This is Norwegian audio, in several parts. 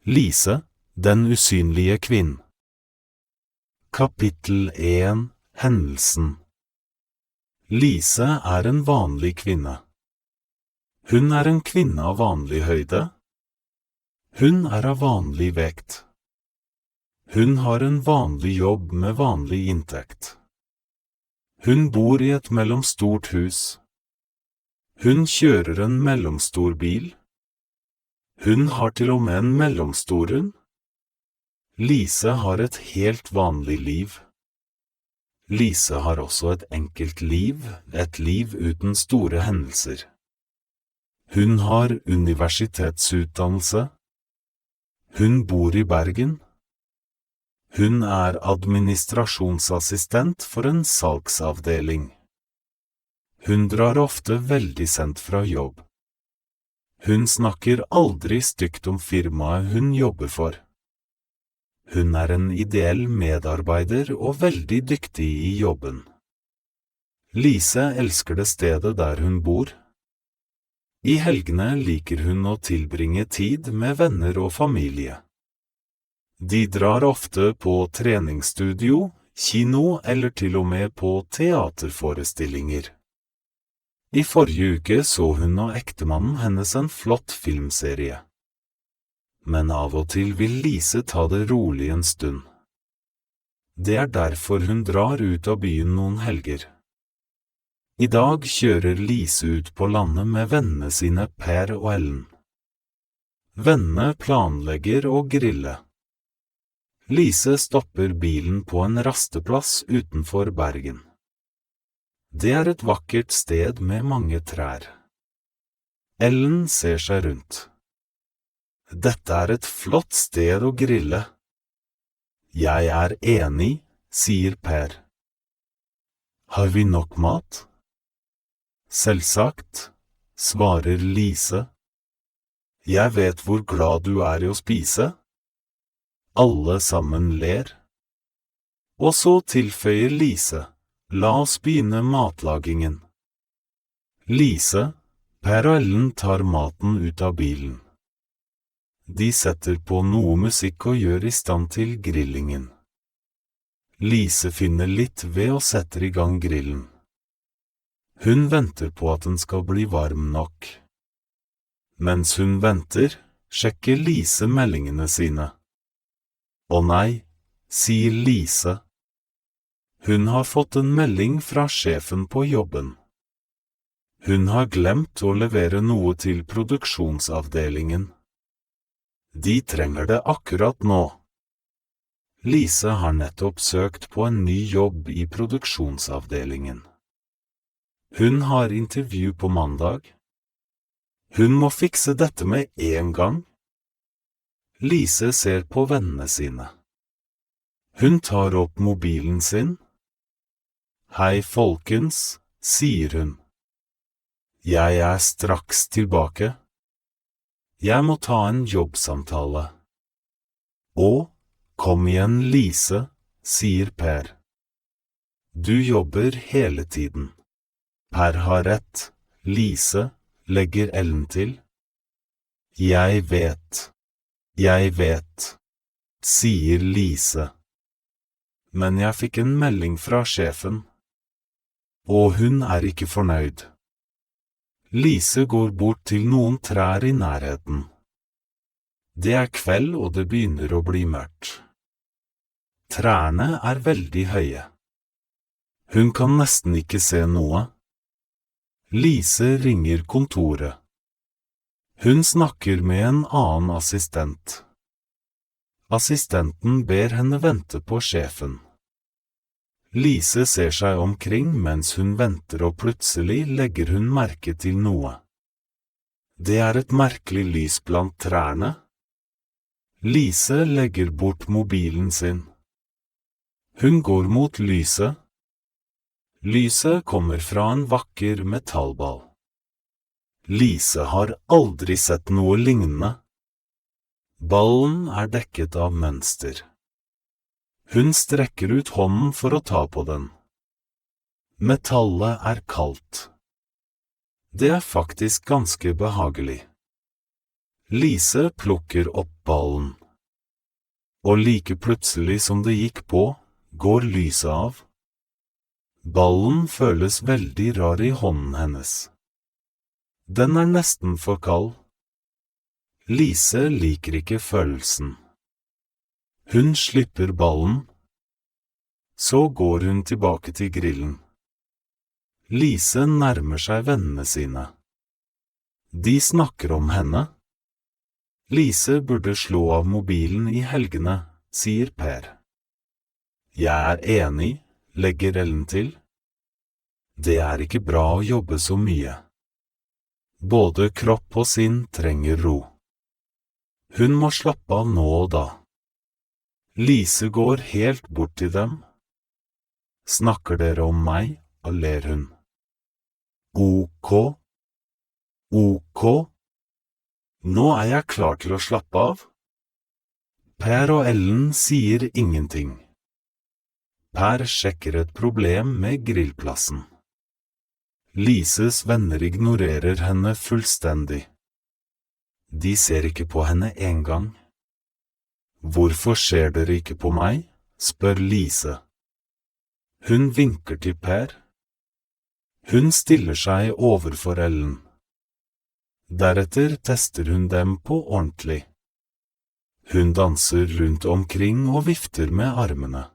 Lise, den usynlige kvinn. Kapittel 1. Hendelsen. Lise er en vanlig kvinne. Hun er en kvinne av vanlig høyde. Hun er av vanlig vekt. Hun har en vanlig jobb med vanlig inntekt. Hun bor i et mellomstort hus. Hun kjører en mellomstor bil. Hun har til og med en mellomstor hund. Lise har et helt vanlig liv. Lise har også et enkelt liv, et liv uten store hendelser. Hun har universitetsutdannelse. Hun bor i Bergen. Hun er administrasjonsassistent for en salgsavdeling. Hun drar ofte veldig sent fra jobb. Hun snakker aldri stygt om firmaet hun jobber for. Hun er en ideell medarbeider og veldig dyktig i jobben. Lise elsker det stedet der hun bor. I helgene liker hun å tilbringe tid med venner og familie. De drar ofte på treningsstudio, kino eller til og med på teaterforestillinger. I forrige uke så hun og ektemannen hennes en flott filmserie. Men av og til vil Lise ta det rolig en stund. Det er derfor hun drar ut av byen noen helger. I dag kjører Lise ut på landet med vennene sine Per og Ellen. Vennene planlegger å grille. Lise stopper bilen på en rasteplass utenfor Bergen. Det er et vakkert sted med mange trær. Ellen ser seg rundt. Dette er et flott sted å grille. Jeg er enig, sier Per. Har vi nok mat? Selvsagt, svarer Lise. Jeg vet hvor glad du er i å spise. Alle sammen ler. Og så tilføyer Lise. La oss begynne matlagingen. Lise, Per og Ellen tar maten ut av bilen. De setter på noe musikk og gjør i stand til grillingen. Lise finner litt ved og setter i gang grillen. Hun venter på at den skal bli varm nok. Mens hun venter, sjekker Lise meldingene sine. Å nei, sier Lise. Hun har fått en melding fra sjefen på jobben. Hun har glemt å levere noe til produksjonsavdelingen. De trenger det akkurat nå. Lise har nettopp søkt på en ny jobb i produksjonsavdelingen. Hun har intervju på mandag. Hun må fikse dette med en gang. Lise ser på vennene sine. Hun tar opp mobilen sin. Hei folkens, sier hun. Jeg er straks tilbake. Jeg må ta en jobbsamtale. Å, kom igjen Lise, sier Per. Du jobber hele tiden. Per har rett, Lise, legger Ellen til. Jeg vet, sier Lise. Men jeg fikk en melding fra sjefen. Og hun er ikke fornøyd. Lise går bort til noen trær i nærheten. Det er kveld og det begynner å bli mørkt. Trærne er veldig høye. Hun kan nesten ikke se noe. Lise ringer kontoret. Hun snakker med en annen assistent. Assistenten ber henne vente på sjefen. Lise ser seg omkring mens hun venter og plutselig legger hun merke til noe. Det er et merkelig lys blant trærne. Lise legger bort mobilen sin. Hun går mot lyset. Lyset kommer fra en vakker metallball. Lise har aldri sett noe lignende. Ballen er dekket av mønster. Hun strekker ut hånden for å ta på den. Metallet er kaldt. Det er faktisk ganske behagelig. Lise plukker opp ballen. Og like plutselig som det gikk på, går lyset av. Ballen føles veldig rar i hånden hennes. Den er nesten for kald. Lise liker ikke følelsen. Hun slipper ballen. Så går hun tilbake til grillen. Lise nærmer seg vennene sine. De snakker om henne. Lise burde slå av mobilen i helgene, sier Per. Jeg er enig, legger Ellen til. Det er ikke bra å jobbe så mye. Både kropp og sinn trenger ro. Hun må slappe av nå og da. Lise går helt bort til dem. Snakker dere om meg, og ler hun. Ok. Ok. Nå er jeg klar til å slappe av. Per og Ellen sier ingenting. Per sjekker et problem med grillplassen. Lises venner ignorerer henne fullstendig. De ser ikke på henne engang. Hvorfor ser dere ikke på meg, spør Lise. Hun vinker til Per. Hun stiller seg overfor Ellen. Deretter tester hun dem på ordentlig. Hun danser rundt omkring og vifter med armene.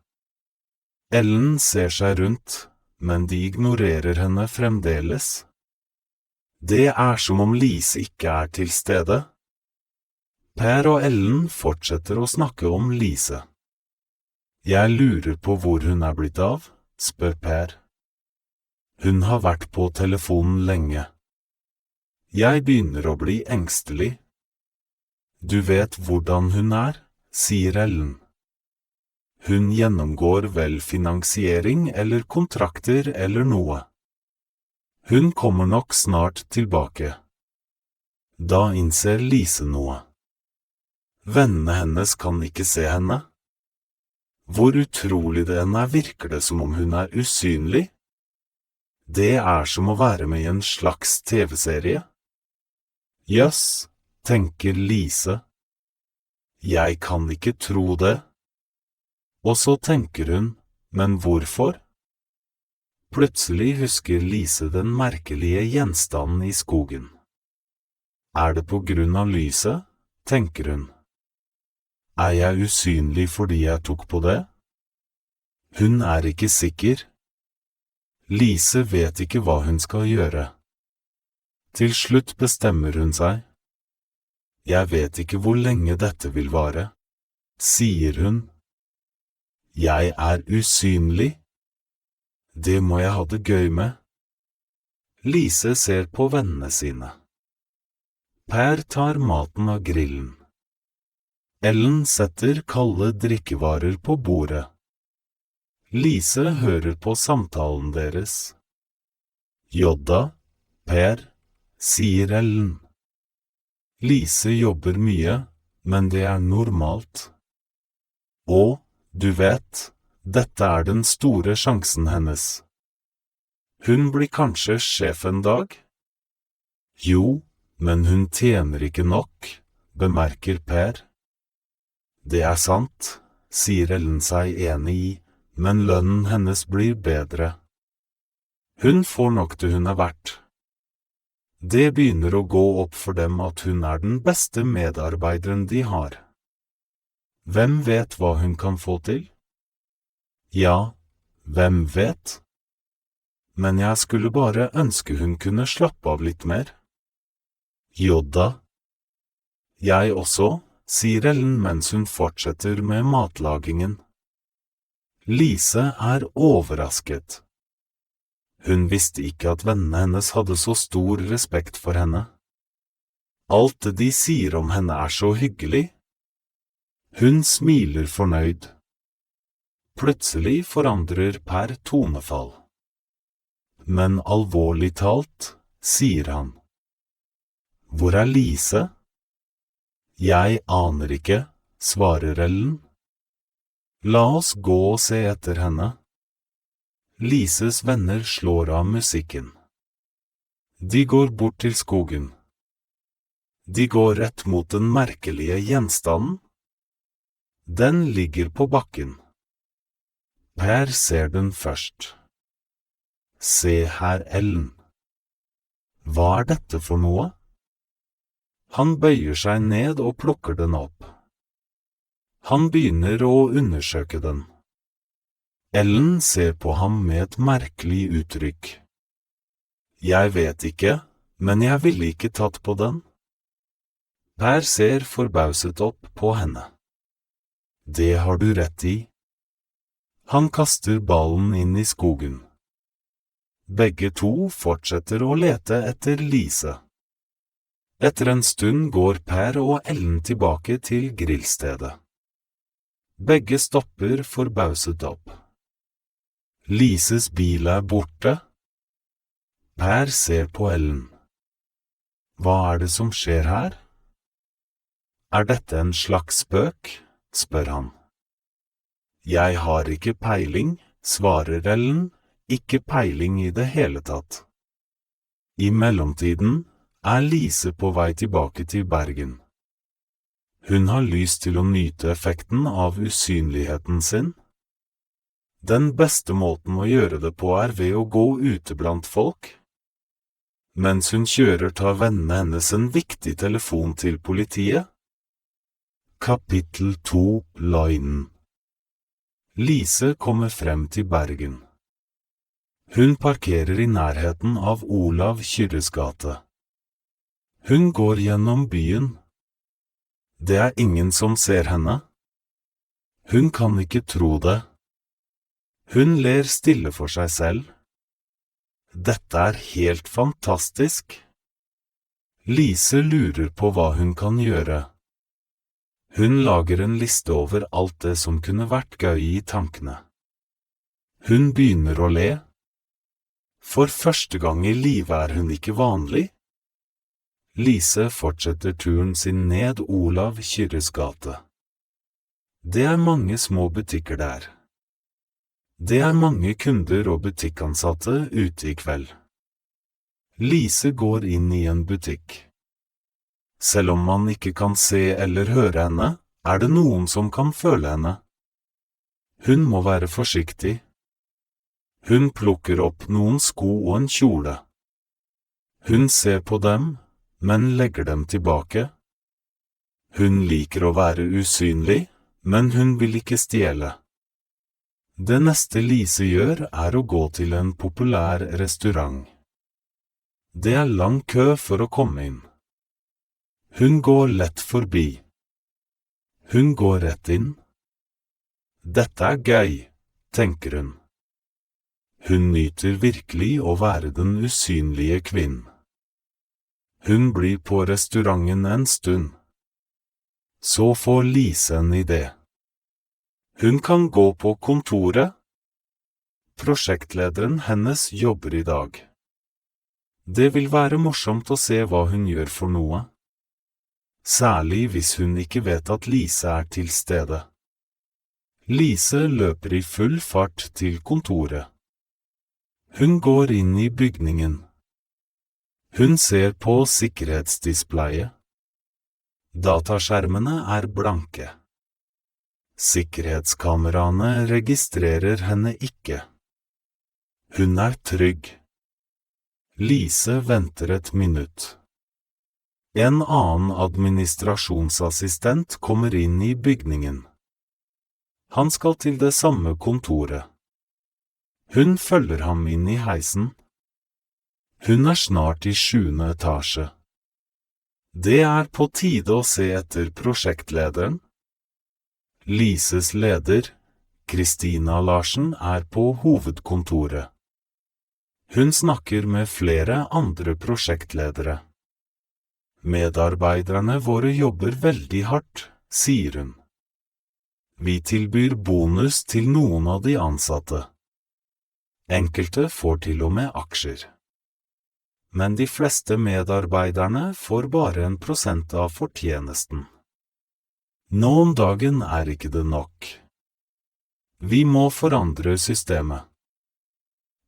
Ellen ser seg rundt, men de ignorerer henne fremdeles. Det er som om Lise ikke er til stede. Per og Ellen fortsetter å snakke om Lise. Jeg lurer på hvor hun er blitt av, spør Per. Hun har vært på telefonen lenge. Jeg begynner å bli engstelig. Du vet hvordan hun er, sier Ellen. Hun gjennomgår vel finansiering eller kontrakter eller noe. Hun kommer nok snart tilbake. Da innser Lise noe. Vennene hennes kan ikke se henne. Hvor utrolig det enn er, virker det som om hun er usynlig. Det er som å være med i en slags TV-serie. Jøss, tenker Lise. Jeg kan ikke tro det. Og så tenker hun, men hvorfor? Plutselig husker Lise den merkelige gjenstanden i skogen. Er det på grunn av lyset, tenker hun. Er jeg usynlig fordi jeg tok på det? Hun er ikke sikker. Lise vet ikke hva hun skal gjøre. Til slutt bestemmer hun seg. Jeg vet ikke hvor lenge dette vil vare, sier hun. Jeg er usynlig. Det må jeg ha det gøy med. Lise ser på vennene sine. Per tar maten av grillen. Ellen setter kalde drikkevarer på bordet. Lise hører på samtalen deres. Jodda, Per, sier Ellen. Lise jobber mye, men det er normalt. Og, du vet, dette er den store sjansen hennes. Hun blir kanskje sjef en dag? Jo, men hun tjener ikke nok, bemerker Per. Det er sant, sier Ellen seg enig i, men lønnen hennes blir bedre. Hun får nok det hun er verdt. Det begynner å gå opp for dem at hun er den beste medarbeideren de har. Hvem vet hva hun kan få til? Ja, hvem vet? Men jeg skulle bare ønske hun kunne slappe av litt mer. Jodda. Jeg også, sier Ellen mens hun fortsetter med matlagingen. Lise er overrasket. Hun visste ikke at vennene hennes hadde så stor respekt for henne. Alt det de sier om henne er så hyggelig. Hun smiler fornøyd. Plutselig forandrer Per tonefall. Men alvorlig talt, sier han. Hvor er Lise? Jeg aner ikke, svarer Ellen. La oss gå og se etter henne. Lises venner slår av musikken. De går bort til skogen. De går rett mot den merkelige gjenstanden. Den ligger på bakken. Per ser den først. Se her, Ellen. Hva er dette for noe? Han bøyer seg ned og plukker den opp. Han begynner å undersøke den. Ellen ser på ham med et merkelig uttrykk. Jeg vet ikke, men jeg ville ikke tatt på den. Per ser forbauset opp på henne. Det har du rett i. Han kaster ballen inn i skogen. Begge to fortsetter å lete etter Lise. Etter en stund går Per og Ellen tilbake til grillstedet. Begge stopper forbauset opp. Lises bil er borte. Per ser på Ellen. Hva er det som skjer her? Er dette en slags spøk? Spør han. Jeg har ikke peiling, svarer Ellen, ikke peiling i det hele tatt. I mellomtiden er Lise på vei tilbake til Bergen. Hun har lyst til å nyte effekten av usynligheten sin. Den beste måten å gjøre det på er ved å gå ute blant folk. Mens hun kjører tar vennene hennes en viktig telefon til politiet. Kapittel 2 Linen. Lise kommer frem til Bergen. Hun parkerer i nærheten av Olav Kyrres gate. Hun går gjennom byen. Det er ingen som ser henne. Hun kan ikke tro det. Hun ler stille for seg selv. Dette er helt fantastisk. Lise lurer på hva hun kan gjøre. Hun lager en liste over alt det som kunne vært gøy i tankene. Hun begynner å le. For første gang i livet er hun ikke vanlig. Lise fortsetter turen sin ned Olav Kyrres gate. Det er mange små butikker der. Det er mange kunder og butikkansatte ute i kveld. Lise går inn i en butikk. Selv om man ikke kan se eller høre henne, er det noen som kan føle henne. Hun må være forsiktig. Hun plukker opp noen sko og en kjole. Hun ser på dem, men legger dem tilbake. Hun liker å være usynlig, men hun vil ikke stjele. Det neste Lise gjør er å gå til en populær restaurant. Det er lang kø for å komme inn. Hun går lett forbi. Hun går rett inn. Dette er gøy, tenker hun. Hun nyter virkelig å være den usynlige kvinnen. Hun blir på restauranten en stund. Så får Lise en idé. Hun kan gå på kontoret. Prosjektlederen hennes jobber i dag. Det vil være morsomt å se hva hun gjør for noe. Særlig hvis hun ikke vet at Lise er til stede. Lise løper i full fart til kontoret. Hun går inn i bygningen. Hun ser på sikkerhetsdisplayet. Dataskjermene er blanke. Sikkerhetskameraene registrerer henne ikke. Hun er trygg. Lise venter et minutt. En annen administrasjonsassistent kommer inn i bygningen. Han skal til det samme kontoret. Hun følger ham inn i heisen. Hun er snart i 7. etasje. Det er på tide å se etter prosjektlederen. Lises leder, Kristina Larsen, er på hovedkontoret. Hun snakker med flere andre prosjektledere. Medarbeiderne våre jobber veldig hardt, sier hun. Vi tilbyr bonus til noen av de ansatte. Enkelte får til og med aksjer. Men de fleste medarbeiderne får bare 1% av fortjenesten. Nå om dagen er ikke det nok. Vi må forandre systemet.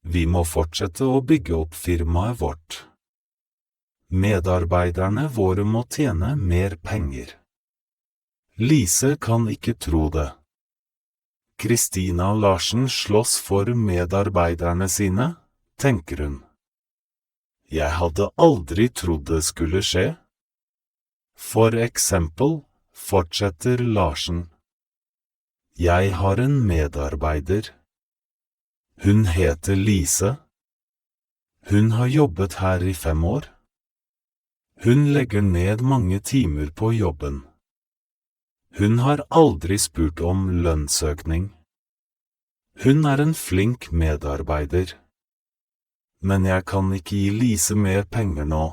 Vi må fortsette å bygge opp firmaet vårt. Medarbeiderne våre må tjene mer penger. Lise kan ikke tro det. Kristina Larsen slåss for medarbeiderne sine, tenker hun. Jeg hadde aldri trodd det skulle skje. For eksempel, fortsetter Larsen. Jeg har en medarbeider. Hun heter Lise. Hun har jobbet her i 5 år. Hun legger ned mange timer på jobben. Hun har aldri spurt om lønnsøkning. Hun er en flink medarbeider. Men jeg kan ikke gi Lise mer penger nå.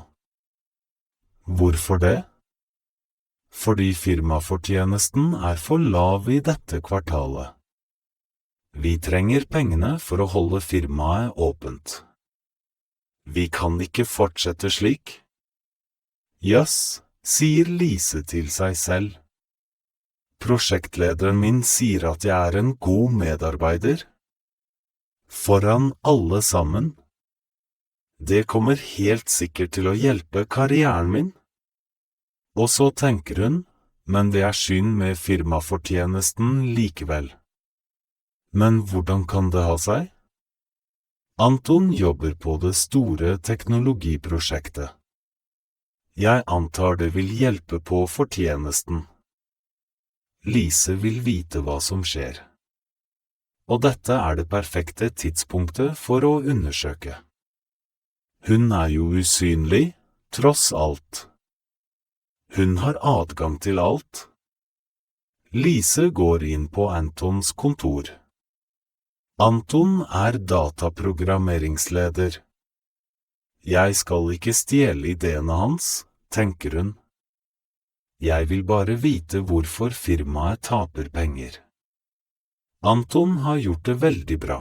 Hvorfor det? Fordi firmafortjenesten er for lav i dette kvartalet. Vi trenger pengene for å holde firmaet åpent. Vi kan ikke fortsette slik. Jøss, sier Lise til seg selv. Prosjektlederen min sier at jeg er en god medarbeider. Foran alle sammen. Det kommer helt sikkert til å hjelpe karrieren min. Og så tenker hun, men det er synd med firmafortjenesten likevel. Men hvordan kan det ha seg? Anton jobber på det store teknologiprosjektet. Jeg antar det vil hjelpe på fortjenesten. Lise vil vite hva som skjer. Og dette er det perfekte tidspunktet for å undersøke. Hun er jo usynlig, tross alt. Hun har adgang til alt. Lise går inn på Antons kontor. Anton er dataprogrammeringsleder. Jeg skal ikke stjele ideene hans, tenker hun. Jeg vil bare vite hvorfor firmaet taper penger. Anton har gjort det veldig bra.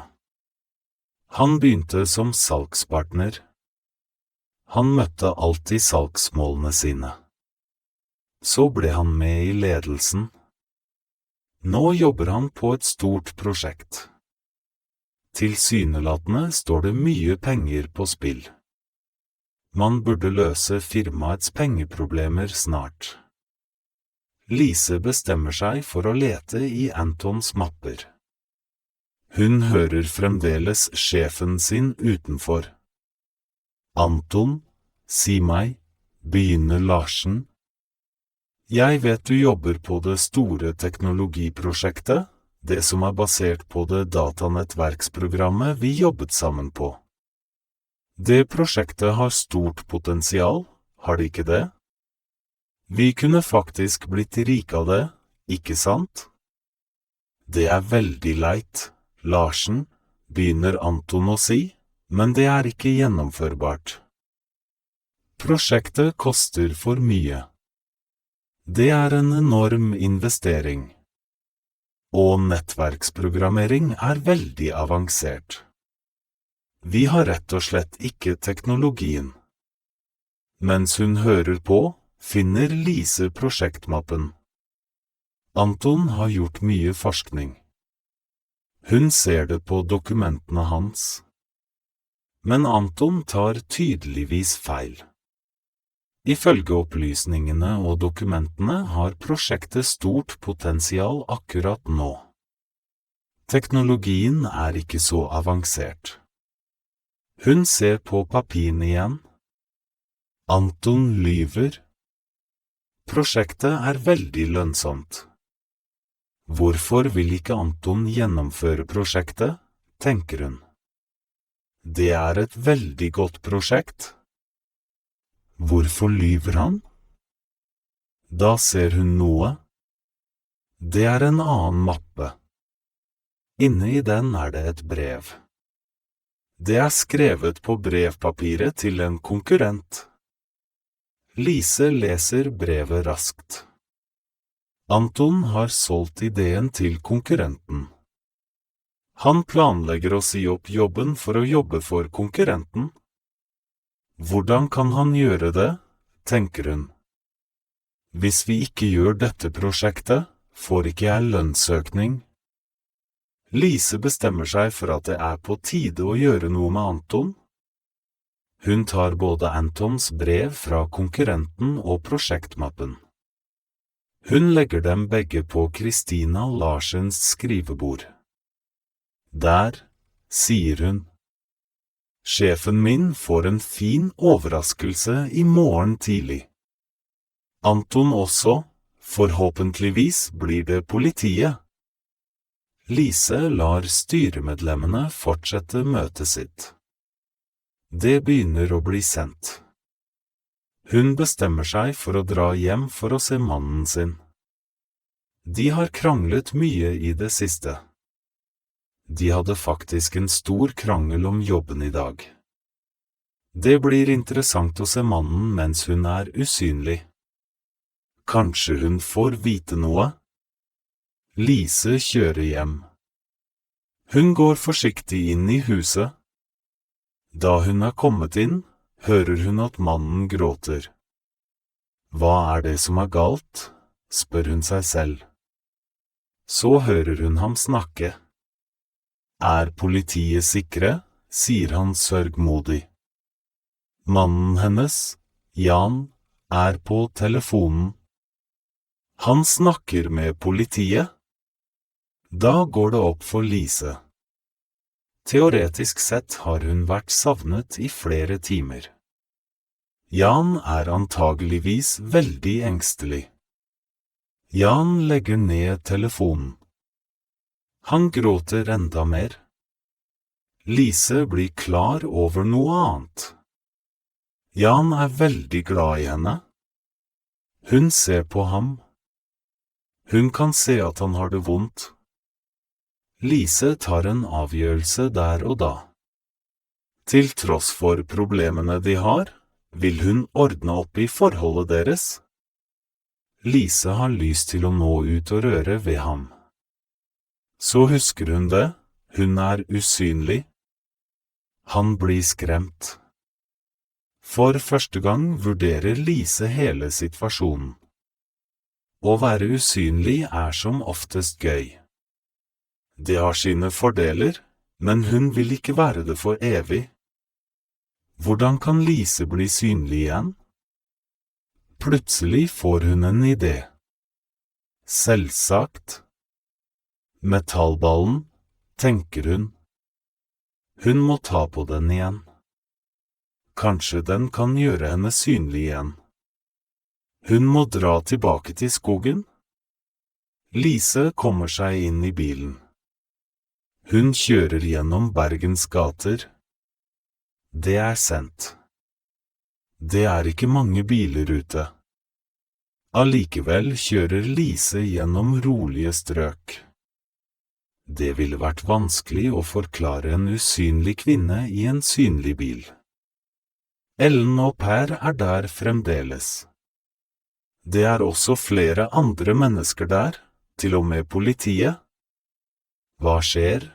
Han begynte som salgspartner. Han møtte alltid salgsmålene sine. Så ble han med i ledelsen. Nå jobber han på et stort prosjekt. Tilsynelatende står det mye penger på spill. Man burde løse firmaets pengeproblemer snart. Lise bestemmer seg for å lete i Antons mapper. Hun hører fremdeles sjefen sin utenfor. Anton, si meg, begynner Larsen. Jeg vet du jobber på det store teknologiprosjektet, det som er basert på det datanettverksprogrammet vi jobbet sammen på. Det prosjektet har stort potensial, har det ikke det? Vi kunne faktisk blitt rike av det, ikke sant? Det er veldig leit, Larsen, begynner Anton å si, men det er ikke gjennomførbart. Prosjektet koster for mye. Det er en enorm investering. Og nettverksprogrammering er veldig avansert. Vi har rett og slett ikke teknologien. Mens hun hører på, finner Lise prosjektmappen. Anton har gjort mye forskning. Hun ser det på dokumentene hans. Men Anton tar tydeligvis feil. Ifølge opplysningene og dokumentene har prosjektet stort potensial akkurat nå. Teknologien er ikke så avansert. Hun ser på papirene igjen. Anton lyver. Prosjektet er veldig lønnsomt. Hvorfor vil ikke Anton gjennomføre prosjektet, tenker hun. Det er et veldig godt prosjekt. Hvorfor lyver han? Da ser hun noe. Det er en annen mappe. Inne i den er det et brev. Det er skrevet på brevpapiret til en konkurrent. Lise leser brevet raskt. Anton har solgt ideen til konkurrenten. Han planlegger å si opp jobben for å jobbe for konkurrenten. Hvordan kan han gjøre det, tenker hun. Hvis vi ikke gjør dette prosjektet, får ikke jeg lønnsøkning. Lise bestemmer seg for at det er på tide å gjøre noe med Anton. Hun tar både Antons brev fra konkurrenten og prosjektmappen. Hun legger dem begge på Kristina Larsens skrivebord. Der, sier hun. Sjefen min får en fin overraskelse i morgen tidlig. Anton også, forhåpentligvis blir det politiet. Lise lar styremedlemmene fortsette møtet sitt. Det begynner å bli sent. Hun bestemmer seg for å dra hjem for å se mannen sin. De har kranglet mye i det siste. De hadde faktisk en stor krangel om jobben i dag. Det blir interessant å se mannen mens hun er usynlig. Kanskje hun får vite noe? Lise kjører hjem. Hun går forsiktig inn i huset. Da hun er kommet inn, hører hun at mannen gråter. Hva er det som er galt? Spør hun seg selv. Så hører hun ham snakke. Er politiet sikre? Sier han sørgmodig. Mannen hennes, Jan, er på telefonen. Han snakker med politiet. Da går det opp for Lise. Teoretisk sett har hun vært savnet i flere timer. Jan er antageligvis veldig engstelig. Jan legger ned telefonen. Han gråter enda mer. Lise blir klar over noe annet. Jan er veldig glad i henne. Hun ser på ham. Hun kan se at han har det vondt. Lise tar en avgjørelse der og da. Til tross for problemene de har, vil hun ordne opp i forholdet deres. Lise har lyst til å nå ut og røre ved ham. Så husker hun det, hun er usynlig. Han blir skremt. For første gang vurderer Lise hele situasjonen. Å være usynlig er som oftest gøy. Det har sine fordeler, men hun vil ikke være det for evig. Hvordan kan Lise bli synlig igjen? Plutselig får hun en idé. Selvsagt. Metallballen, tenker hun. Hun må ta på den igjen. Kanskje den kan gjøre henne synlig igjen. Hun må dra tilbake til skogen. Lise kommer seg inn i bilen. Hun kjører gjennom Bergens gater. Det er sent. Det er ikke mange biler ute. Allikevel kjører Lise gjennom rolige strøk. Det ville vært vanskelig å forklare en usynlig kvinne i en synlig bil. Ellen og Per er der fremdeles. Det er også flere andre mennesker der, til og med politiet. Hva skjer,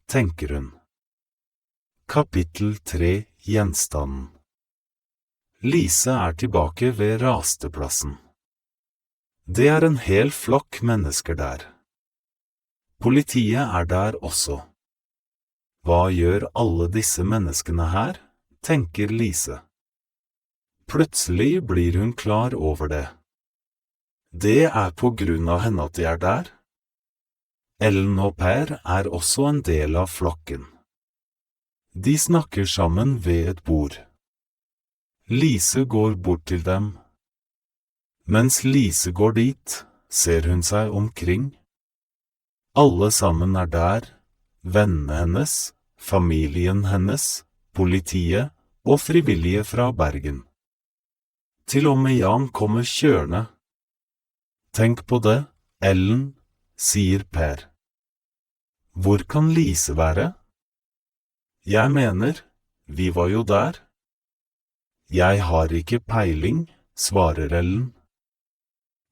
tenker hun. Kapittel 3, Gjenstanden. Lise er tilbake ved rasteplassen. Det er en hel flokk mennesker der. Politiet er der også. Hva gjør alle disse menneskene her, tenker Lise. Plutselig blir hun klar over det. Det er på grunn av henne at de er der. Ellen og Per er også en del av flokken. De snakker sammen ved et bord. Lise går bort til dem. Mens Lise går dit, ser hun seg omkring. Alle sammen er der, vennene hennes, familien hennes, politiet og frivillige fra Bergen. Til og med Jan kommer kjørende. Tenk på det, Ellen, sier Per. Hvor kan Lise være? Jeg mener, vi var jo der. Jeg har ikke peiling, svarer Ellen.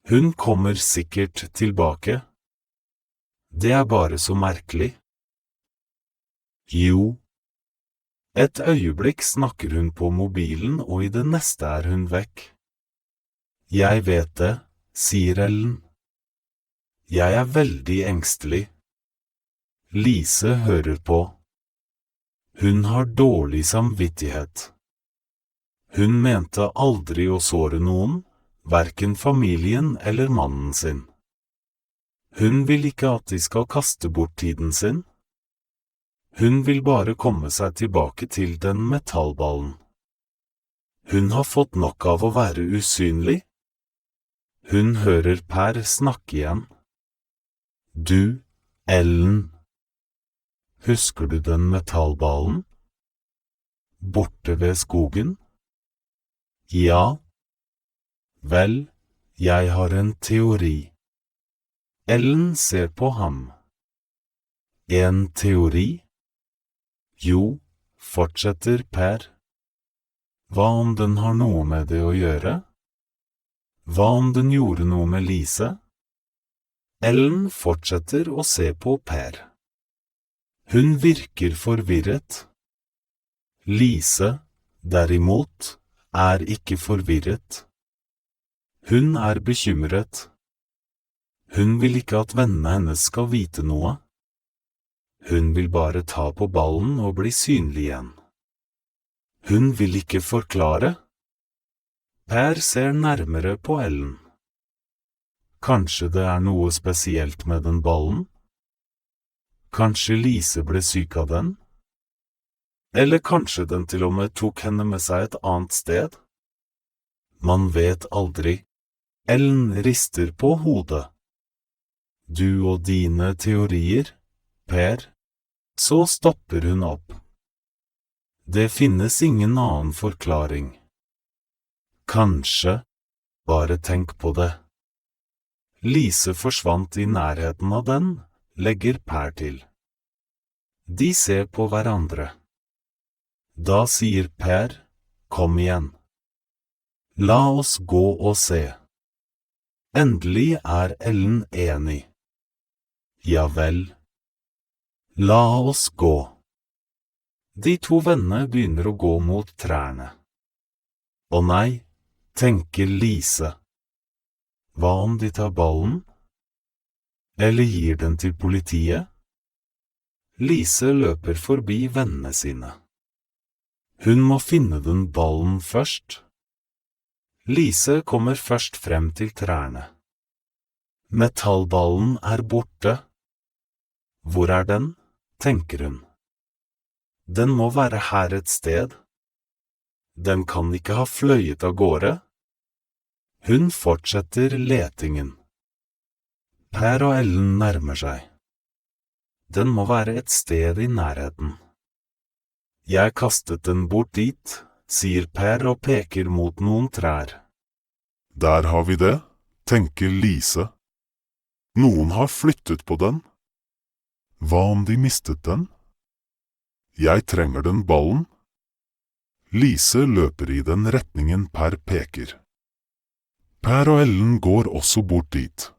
Hun kommer sikkert tilbake. Det er bare så merkelig. Jo. Et øyeblikk snakker hun på mobilen, og i det neste er hun vekk. Jeg vet det, sier Ellen. Jeg er veldig engstelig. Lise hører på. Hun har dårlig samvittighet. Hun mente aldri å såre noen, hverken familien eller mannen sin. Hun vil ikke at de skal kaste bort tiden sin. Hun vil bare komme seg tilbake til den metallballen. Hun har fått nok av å være usynlig. Hun hører Per snakke igjen. Du, Ellen. Husker du den metallballen? Borte ved skogen? Ja. Vel, jeg har en teori. Ellen ser på ham. En teori? Jo, fortsetter Per. Hva om den har noe med det å gjøre? Hva om den gjorde noe med Lise? Ellen fortsetter å se på Per. Hun virker forvirret. Lise, derimot, er ikke forvirret. Hun er bekymret. Hun vil ikke at vennene hennes skal vite noe. Hun vil bare ta på ballen og bli synlig igjen. Hun vil ikke forklare. Per ser nærmere på Ellen. Kanskje det er noe spesielt med den ballen? Kanskje Lise ble syk av den? Eller kanskje den til og med tok henne med seg et annet sted? Man vet aldri. Ellen rister på hodet. Du og dine teorier, Per? Så stopper hun opp. Det finnes ingen annen forklaring. Kanskje, bare tenk på det. Lise forsvant i nærheten av den, legger Per til. De ser på hverandre. Da sier Per, kom igjen. La oss gå og se. Endelig er Ellen enig. Ja vel. La oss gå. De to vennene begynner å gå mot trærne. Å nei, tenker Lise. Hva om de tar ballen? Eller gir den til politiet? Lise løper forbi vennene sine. Hun må finne den ballen først. Lise kommer først frem til trærne. Metallballen er borte. Hvor er den, tenker hun. Den må være her et sted. Den kan ikke ha fløyet av gårde. Hun fortsetter letingen. Per og Ellen nærmer seg. Den må være et sted i nærheten. Jeg kastet den bort dit, sier Per og peker mot noen trær. Der har vi det, tenker Lise. Noen har flyttet på den. Hva om de mistet den? Jeg trenger den ballen. Lise løper i den retningen Per peker. Per og Ellen går også bort dit.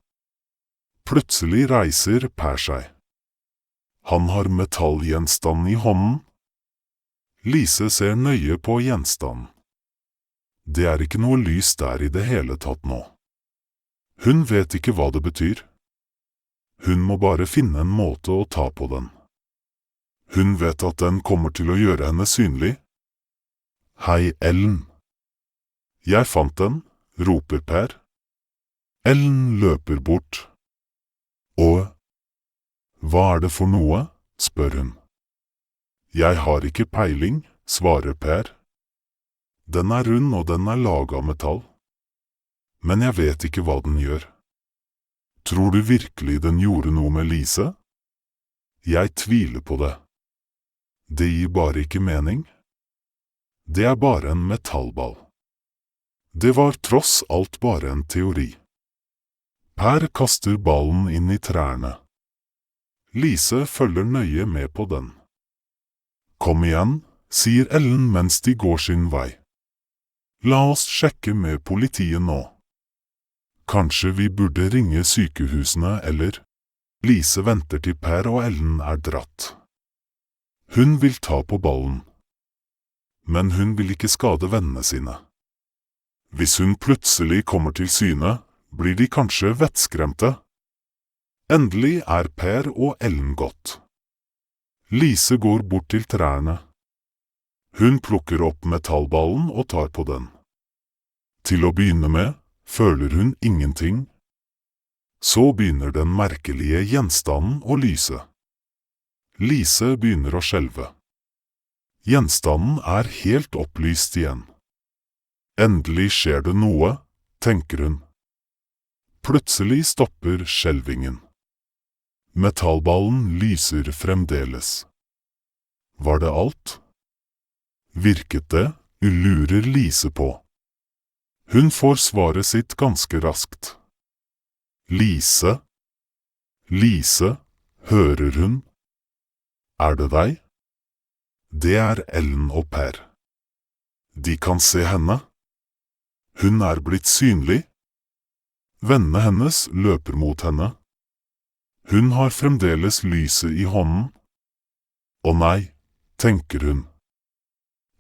Plutselig reiser Per seg. Han har metallgjenstand i hånden. Lise ser nøye på gjenstanden. Det er ikke noe lys der i det hele tatt nå. Hun vet ikke hva det betyr. Hun må bare finne en måte å ta på den. Hun vet at den kommer til å gjøre henne synlig. Hei, Ellen. Jeg fant den, roper Per. Ellen løper bort. Og hva er det for noe, spør hun. Jeg har ikke peiling, svarer Per. Den er rund og den er laget av metall. Men jeg vet ikke hva den gjør. Tror du virkelig den gjorde noe med Lise? Jeg tviler på det. Det gir bare ikke mening. Det er bare en metallball. Det var tross alt bare en teori. Per kaster ballen inn i trærne. Lise følger nøye med på den. Kom igjen, sier Ellen mens de går sin vei. La oss sjekke med politiet nå. Kanskje vi burde ringe sykehusene eller… Lise venter til Per og Ellen er dratt. Hun vil ta på ballen. Men hun vil ikke skade vennene sine. Hvis hun plutselig kommer til syne, blir de kanskje vettskremte. Endelig er Per og Ellen gått. Lise går bort til trærne. Hun plukker opp metallballen og tar på den. Til å begynne med føler hun ingenting. Så begynner den merkelige gjenstanden å lyse. Lise begynner å skjelve. Gjenstanden er helt opplyst igjen. Endelig skjer det noe, tenker hun. Plutselig stopper skjelvingen. Metallballen lyser fremdeles. Var det alt? Virket det, lurer Lise på. Hun får svaret sitt ganske raskt. Lise? Lise, hører hun? Er det deg? Det er Ellen og Per. De kan se henne. Hun er blitt synlig. Vennene hennes løper mot henne. Hun har fremdeles lyset i hånden. Å nei, tenker hun.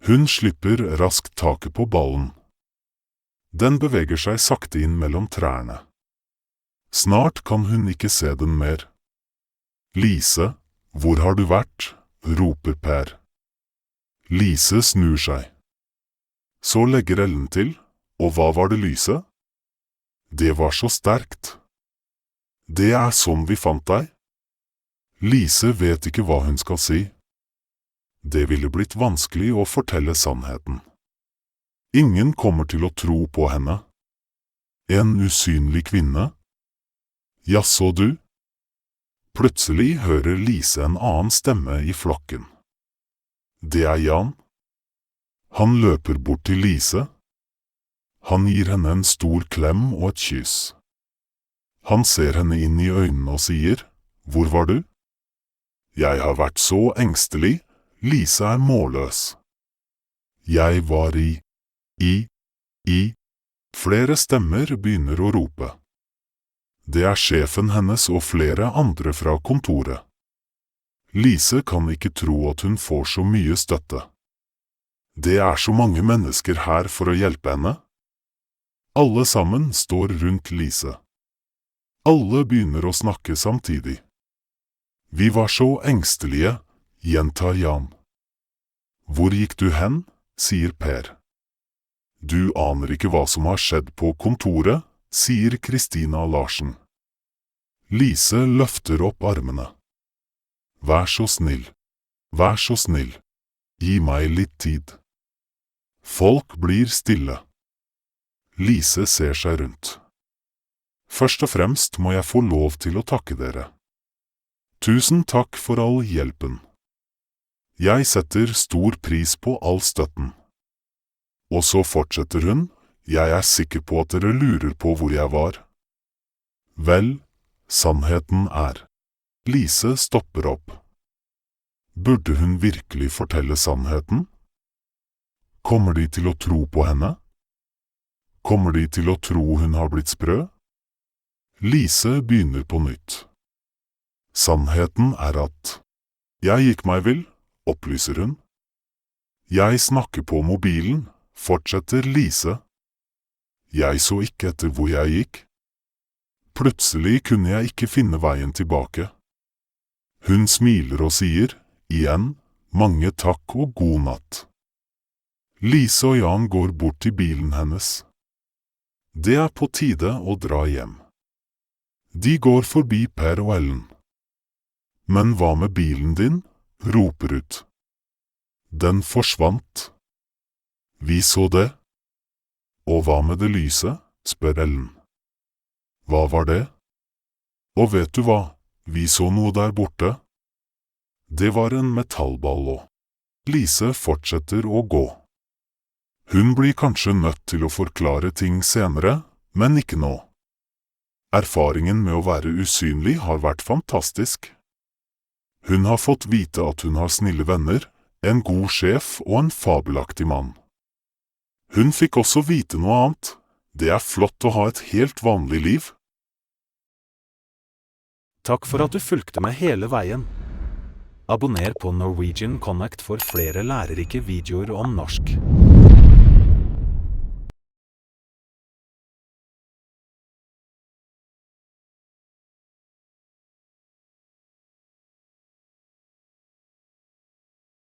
Hun slipper raskt taket på ballen. Den beveger seg sakte inn mellom trærne. Snart kan hun ikke se den mer. Lise, hvor har du vært? Roper Per. Lise snur seg. Så legger Ellen til, og hva var det lyset? Det var så sterkt. Det er sånn vi fant deg. Lise vet ikke hva hun skal si. Det ville blitt vanskelig å fortelle sannheten. Ingen kommer til å tro på henne. En usynlig kvinne? Jaså du? Plutselig hører Lise en annen stemme i flokken. Det er Jan. Han løper bort til Lise. Han gir henne en stor klem og et kyss. Han ser henne inn i øynene og sier, «Hvor var du?» «Jeg har vært så engstelig, Lise er målløs. Jeg var i. Flere stemmer begynner å rope. Det er sjefen hennes og flere andre fra kontoret. Lise kan ikke tro at hun får så mye støtte. Det er så mange mennesker her for å hjelpe henne. Alle sammen står rundt Lise. Alle begynner å snakke samtidig. Vi var så engstelige, gjentar Jan. Hvor gikk du hen, sier Per. Du aner ikke hva som har skjedd på kontoret, sier Kristina Larsen. Lise løfter opp armene. Vær så snill, gi meg litt tid. Folk blir stille. Lise ser seg rundt. Først og fremst må jeg få lov til å takke dere. Tusen takk for all hjelpen. Jeg setter stor pris på all støtten. Og så fortsetter hun, jeg er sikker på at dere lurer på hvor jeg var. Vel, sannheten er. Lise stopper opp. Burde hun virkelig fortelle sannheten? Kommer de til å tro på henne? Kommer de til å tro hun har blitt sprø? Lise begynner på nytt. Sannheten er at jeg gikk meg vill, opplyser hun. Jeg snakker på mobilen, fortsetter Lise. Jeg så ikke etter hvor jeg gikk. Plutselig kunne jeg ikke finne veien tilbake. Hun smiler og sier, igjen, mange takk og god natt. Lise og Jan går bort til bilen hennes. Det er på tide å dra hjem. De går forbi Per og Ellen. Men hva med bilen din? Roper ut. Den forsvant. Vi så det. Og hva med det lyset? Spør Ellen. Hva var det? Og vet du hva, vi så noe der borte. Det var en metallball og. Lise fortsetter å gå. Hun blir kanskje nødt til å forklare ting senere, men ikke nå. Erfaringen med å være usynlig har vært fantastisk. Hun har fått vite at hun har snille venner, en god sjef og en fabelaktig mann. Hun fikk også vite noe annet. Det er flott å ha et helt vanlig liv. Takk for at du fulgte meg hele veien. Abonner på Norwegian Connect for flere lærerike videoer om norsk.